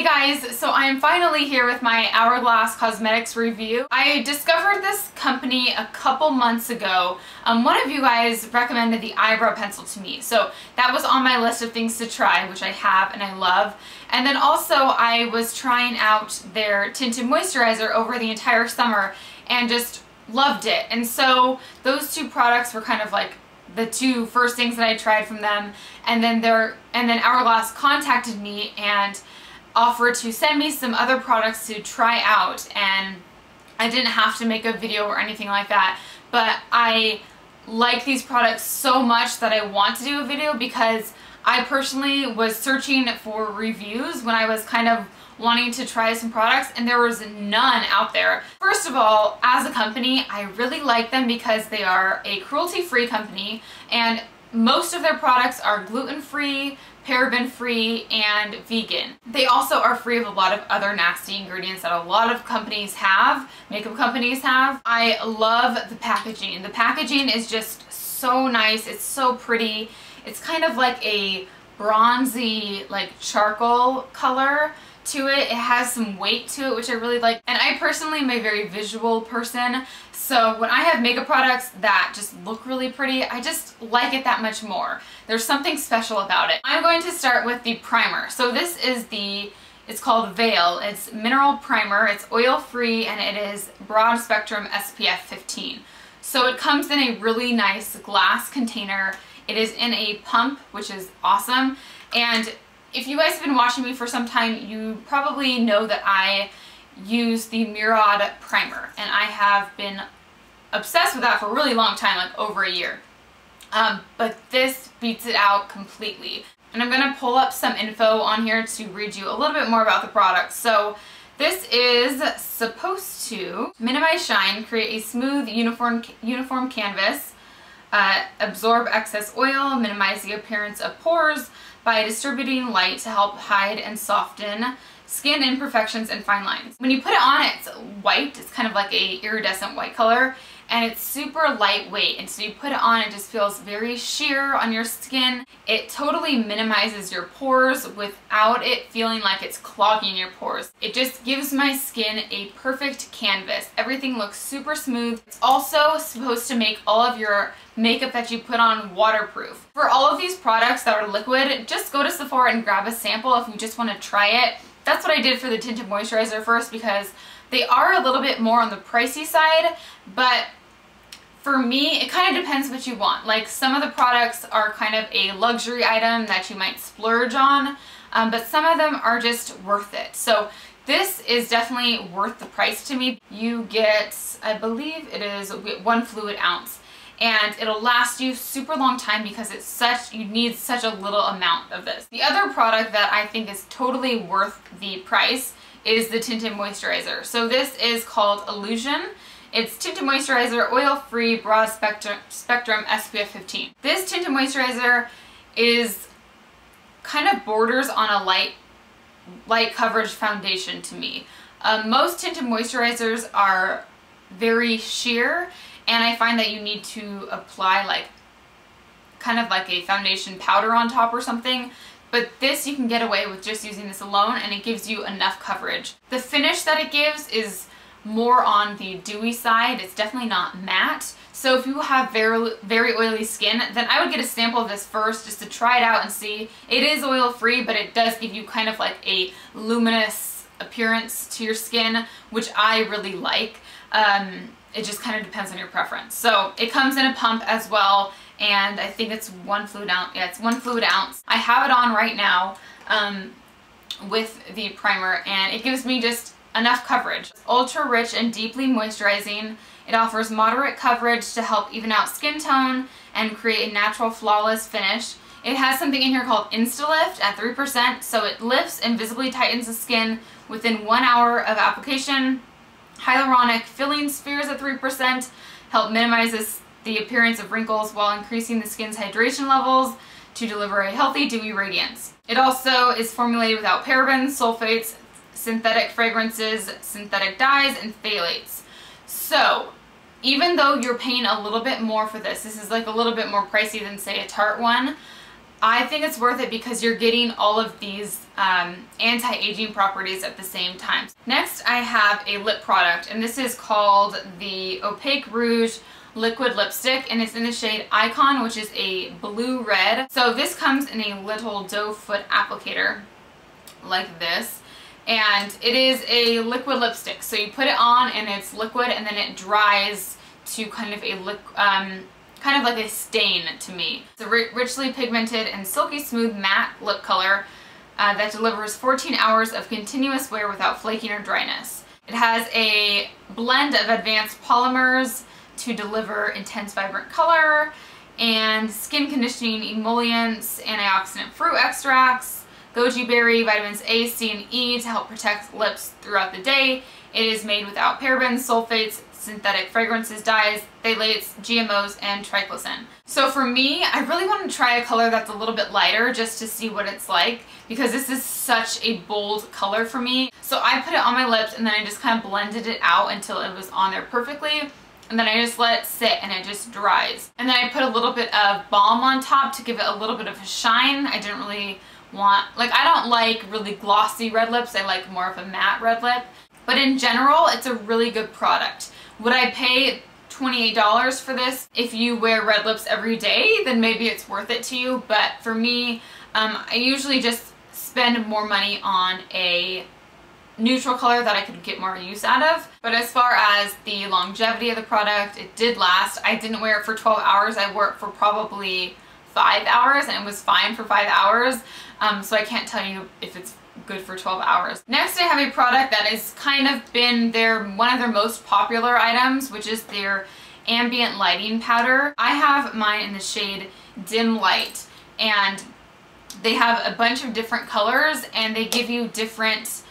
Hey guys, so I am finally here with my Hourglass Cosmetics review. I discovered this company a couple months ago. One of you guys recommended the eyebrow pencil to me, so that was on my list of things to try, which I have and I love. And then also I was trying out their tinted moisturizer over the entire summer and just loved it. And so those two products were kind of like the two first things that I tried from them, and then Hourglass contacted me and offered to send me some other products to try out, and I didn't have to make a video or anything like that, but I like these products so much that I want to do a video because I personally was searching for reviews when I was kind of wanting to try some products, and there was none out there. First of all, as a company, I really like them because they are a cruelty-free company, and most of their products are gluten-free, paraben-free, and vegan. They also are free of a lot of other nasty ingredients that a lot of companies have, makeup companies have. I love the packaging. The packaging is just so nice. It's so pretty. It's kind of like a bronzy, like charcoal color to it. It has some weight to it, which I really like. And I personally am a very visual person, so when I have makeup products that just look really pretty, I just like it that much more. There's something special about it. I'm going to start with the primer. So this is it's called Veil. It's mineral primer. It's oil-free, and it is broad spectrum SPF 15. So it comes in a really nice glass container. It is in a pump, which is awesome. And if you guys have been watching me for some time, you probably know that I use the Murad primer, and I have been obsessed with that for a really long time, like over a year. But this beats it out completely. And I'm going to pull up some info on here to read you a little bit more about the product. So this is supposed to minimize shine, create a smooth, uniform canvas, absorb excess oil, minimize the appearance of pores by distributing light to help hide and soften skin imperfections and fine lines. When you put it on, it's white. It's kind of like a iridescent white color, and it's super lightweight, and so you put it on, it just feels very sheer on your skin. It totally minimizes your pores without it feeling like it's clogging your pores. It just gives my skin a perfect canvas. Everything looks super smooth. It's also supposed to make all of your makeup that you put on waterproof. For all of these products that are liquid, just go to Sephora and grab a sample if you just want to try it. That's what I did for the tinted moisturizer first, because they are a little bit more on the pricey side, but for me, it kind of depends what you want. Like, some of the products are kind of a luxury item that you might splurge on, but some of them are just worth it. So this is definitely worth the price to me. You get, I believe it is 1 fluid ounce, and it'll last you super long time because you need such a little amount of this. The other product that I think is totally worth the price is the tinted moisturizer. So this is called Illusion. It's tinted moisturizer, oil-free, broad spectrum SPF 15. This tinted moisturizer is kind of borders on a light coverage foundation to me. Most tinted moisturizers are very sheer, and I find that you need to apply like kind of like a foundation powder on top or something. But this, you can get away with just using this alone, and it gives you enough coverage. The finish that it gives is more on the dewy side. It's definitely not matte. So if you have very oily skin, then I would get a sample of this first just to try it out and see. It is oil free, but it does give you kind of like a luminous appearance to your skin, which I really like. It just kind of depends on your preference. So it comes in a pump as well, and I think it's 1 fluid ounce. Yeah, it's 1 fluid ounce. I have it on right now with the primer, and it gives me just enough coverage. It's ultra rich and deeply moisturizing. It offers moderate coverage to help even out skin tone and create a natural, flawless finish. It has something in here called Insta-Lift at 3%, so it lifts and visibly tightens the skin within 1 hour of application. Hyaluronic filling spheres at 3% help minimize the appearance of wrinkles while increasing the skin's hydration levels to deliver a healthy, dewy radiance. It also is formulated without parabens, sulfates, synthetic fragrances, synthetic dyes, and phthalates. So even though you're paying a little bit more for this is like a little bit more pricey than say a Tarte one, I think it's worth it because you're getting all of these anti-aging properties at the same time. Next, I have a lip product, and this is called the Opaque Rouge Liquid Lipstick, and it's in the shade Icon, which is a blue red. So this comes in a little doe foot applicator like this, and it is a liquid lipstick. So you put it on and it's liquid, and then it dries to kind of like a stain to me. It's a richly pigmented and silky smooth matte lip color that delivers 14 hours of continuous wear without flaking or dryness. It has a blend of advanced polymers to deliver intense vibrant color, and skin conditioning emollients, antioxidant fruit extracts, goji berry, vitamins A, C, and E to help protect lips throughout the day. It is made without parabens, sulfates, synthetic fragrances, dyes, phthalates, GMOs, and triclosan. So for me, I really want to try a color that's a little bit lighter just to see what it's like, because this is such a bold color for me. So I put it on my lips and then I just kind of blended it out until it was on there perfectly. And then I just let it sit and it just dries. And then I put a little bit of balm on top to give it a little bit of a shine. I didn't really want, I don't like really glossy red lips. I like more of a matte red lip. But in general, it's a really good product. Would I pay $28 for this? If you wear red lips every day, then maybe it's worth it to you. But for me, I usually just spend more money on a neutral color that I could get more use out of. But as far as the longevity of the product, it did last. I didn't wear it for 12 hours. I wore it for probably 5 hours, and it was fine for 5 hours. So I can't tell you if it's good for 12 hours. Next, I have a product that has kind of been one of their most popular items, which is their ambient lighting powder. I have mine in the shade Dim Light, and they have a bunch of different colors, and they give you different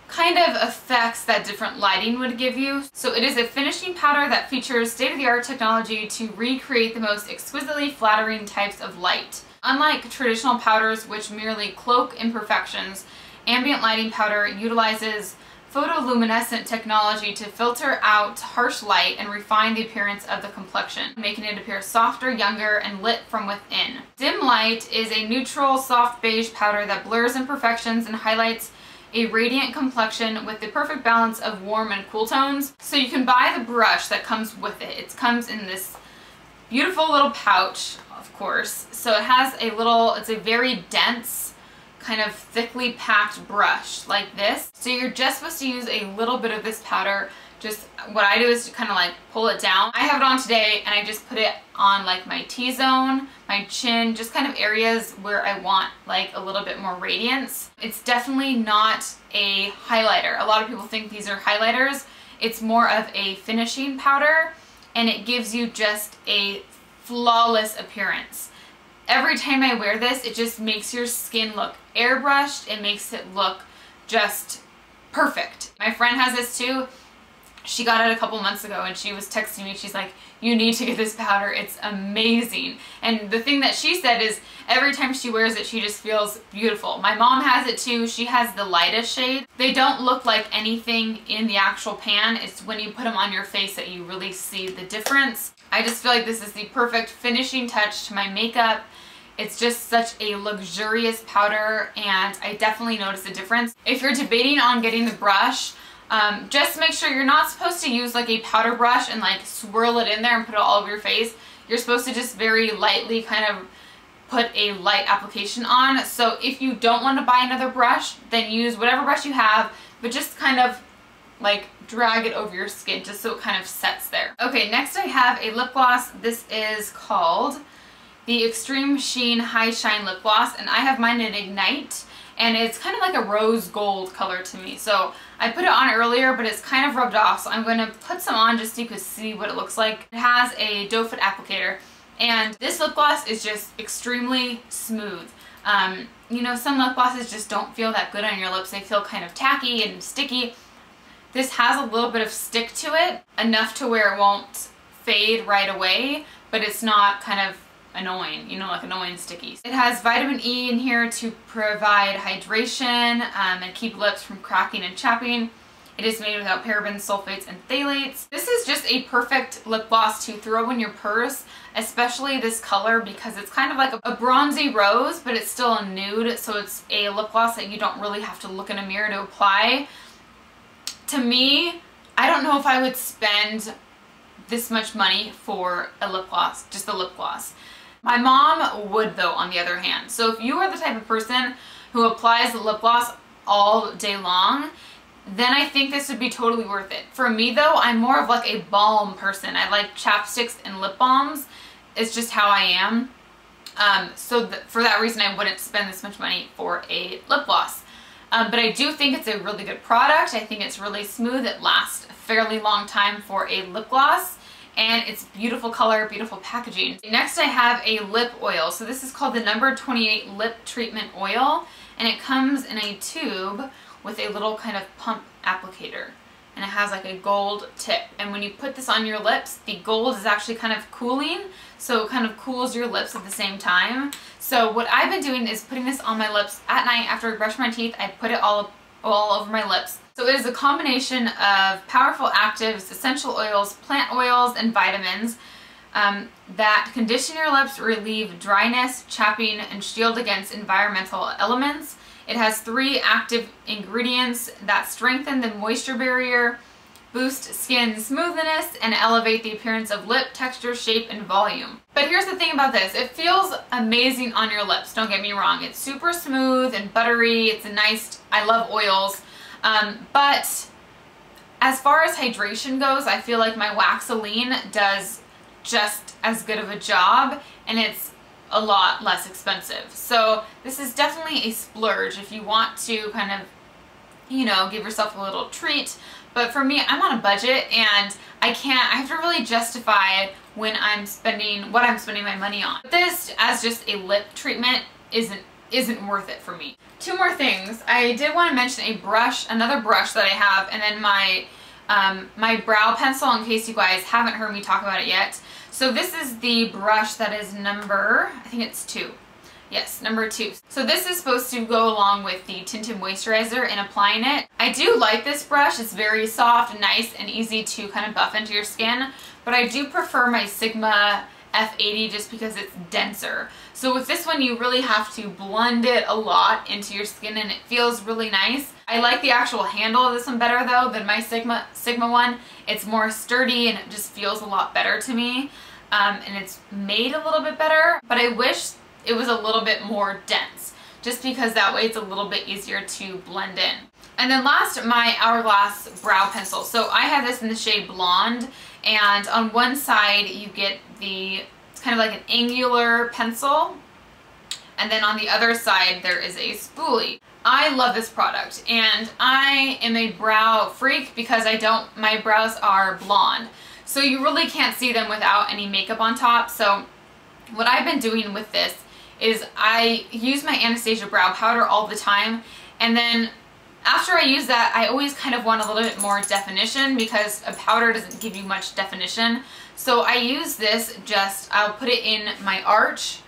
kind of effects that different lighting would give you. So it is a finishing powder that features state-of-the-art technology to recreate the most exquisitely flattering types of light. Unlike traditional powders which merely cloak imperfections, ambient lighting powder utilizes photoluminescent technology to filter out harsh light and refine the appearance of the complexion, making it appear softer, younger, and lit from within. Dim Light is a neutral, soft beige powder that blurs imperfections and highlights a radiant complexion with the perfect balance of warm and cool tones. So you can buy the brush that comes with it. It comes in this beautiful little pouch, of course. So it has it's a very dense, kind of thickly packed brush like this. So you're just supposed to use a little bit of this powder. Just what I do is to kind of pull it down. I have it on today, and I just put it on my T-zone, my chin, just kind of areas where I want a little bit more radiance. It's definitely not a highlighter. A lot of people think these are highlighters. It's more of a finishing powder, and it gives you just a flawless appearance. Every time I wear this, it just makes your skin look airbrushed. It makes it look just perfect. My friend has this too. She got it a couple months ago, and she was texting me. She's like, you need to get this powder. It's amazing. And the thing that she said is every time she wears it, she just feels beautiful. My mom has it too. She has the lightest shade. They don't look like anything in the actual pan. It's when you put them on your face that you really see the difference. I just feel like this is the perfect finishing touch to my makeup. It's just such a luxurious powder, and I definitely notice a difference. If you're debating on getting the brush, just make sure you're not supposed to use a powder brush and swirl it in there and put it all over your face. You're supposed to just very lightly kind of put a light application on. So if you don't want to buy another brush, then use whatever brush you have, but just kind of drag it over your skin just so it kind of sets there. Okay, next I have a lip gloss. This is called the Extreme Sheen High Shine Lip Gloss, and I have mine in Ignite, and it's kind of like a rose gold color to me. So I put it on earlier, but it's kind of rubbed off, so I'm going to put some on just so you can see what it looks like. It has a doe foot applicator, and this lip gloss is just extremely smooth. You know, some lip glosses just don't feel that good on your lips. They feel kind of tacky and sticky. This has a little bit of stick to it, enough to where it won't fade right away, but it's not kind of annoying, you know, annoying sticky. It has vitamin E in here to provide hydration and keep lips from cracking and chapping. It is made without parabens, sulfates, and phthalates. This is just a perfect lip gloss to throw in your purse, especially this color because it's kind of like a bronzy rose, but it's still a nude, so it's a lip gloss that you don't really have to look in a mirror to apply. To me, I don't know if I would spend this much money for a lip gloss, just a lip gloss. My mom would though, on the other hand. So if you are the type of person who applies lip gloss all day long, then I think this would be totally worth it. For me though, I'm more of like a balm person. I like chapsticks and lip balms. It's just how I am. For that reason, I wouldn't spend this much money for a lip gloss. But I do think it's a really good product. I think it's really smooth. It lasts a fairly long time for a lip gloss. And it's beautiful color, beautiful packaging. Next I have a lip oil. So this is called the No. 28 Lip Treatment Oil. And it comes in a tube with a little kind of pump applicator. And it has like a gold tip. And when you put this on your lips, the gold is actually kind of cooling. So it kind of cools your lips at the same time. So what I've been doing is putting this on my lips at night after I brush my teeth. I put it all over my lips. So it is a combination of powerful actives, essential oils, plant oils, and vitamins that condition your lips, relieve dryness, chapping, and shield against environmental elements. It has 3 active ingredients that strengthen the moisture barrier, boost skin smoothness, and elevate the appearance of lip texture, shape, and volume. But here's the thing about this. It feels amazing on your lips, don't get me wrong. It's super smooth and buttery. It's a nice, I love oils. But as far as hydration goes, I feel like my Waxoline does just as good of a job, and it's a lot less expensive. So this is definitely a splurge if you want to kind of, you know, give yourself a little treat. But for me, I'm on a budget and I have to really justify when I'm spending, what I'm spending my money on. But this, as just a lip treatment, isn't worth it for me. 2 more things. I did want to mention a brush, another brush that I have, and then my brow pencil, in case you guys haven't heard me talk about it yet. So this is the brush that is number, I think it's 2. Yes, number 2. So this is supposed to go along with the tinted moisturizer in applying it. I do like this brush. It's very soft and nice and easy to kind of buff into your skin, but I do prefer my Sigma F80 just because it's denser. So with this one, you really have to blend it a lot into your skin and it feels really nice. I like the actual handle of this one better though than my Sigma one. It's more sturdy and it just feels a lot better to me. And it's made a little bit better, but I wish it was a little bit more dense just because that way it's a little bit easier to blend in. And then last, my Hourglass brow pencil. So I have this in the shade Blonde, and on one side you get it's kind of like an angular pencil, and then on the other side there is a spoolie. I love this product, and I am a brow freak because my brows are blonde. So you really can't see them without any makeup on top. So what I've been doing with this is I use my Anastasia brow powder all the time, and then after I use that, I always kind of want a little bit more definition because a powder doesn't give you much definition. So I use this I'll put it in my arch,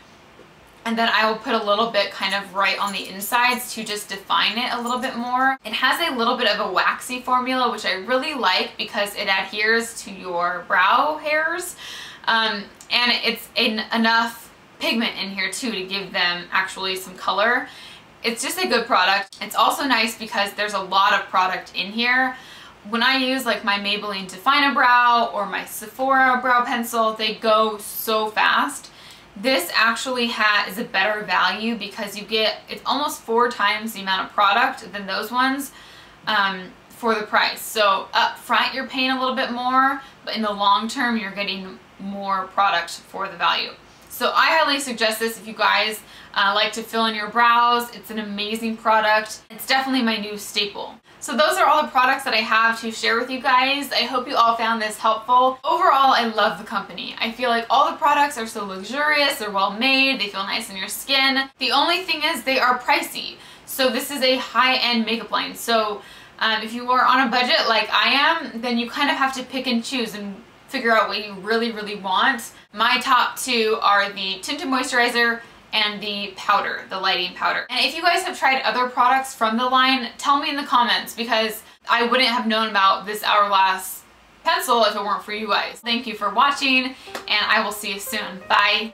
and then I will put a little bit kind of right on the insides to just define it a little bit more. It has a little bit of a waxy formula, which I really like because it adheres to your brow hairs. And it's enough pigment in here too to give them actually some color. It's just a good product. It's also nice because there's a lot of product in here. When I use like my Maybelline Define Brow or my Sephora brow pencil, they go so fast. This actually is a better value because it's almost 4 times the amount of product than those ones for the price. So up front you're paying a little bit more, but in the long term you're getting more product for the value. So I highly suggest this if you guys like to fill in your brows. It's an amazing product. It's definitely my new staple. So those are all the products that I have to share with you guys. I hope you all found this helpful. Overall, I love the company. I feel like all the products are so luxurious, they're well made, they feel nice in your skin. The only thing is they are pricey. So this is a high-end makeup line. So if you are on a budget like I am, then you kind of have to pick and choose and figure out what you really, really want. My top 2 are the tinted moisturizer and the powder, the lighting powder. And if you guys have tried other products from the line, tell me in the comments, because I wouldn't have known about this Hourglass pencil if it weren't for you guys. Thank you for watching, and I will see you soon. Bye.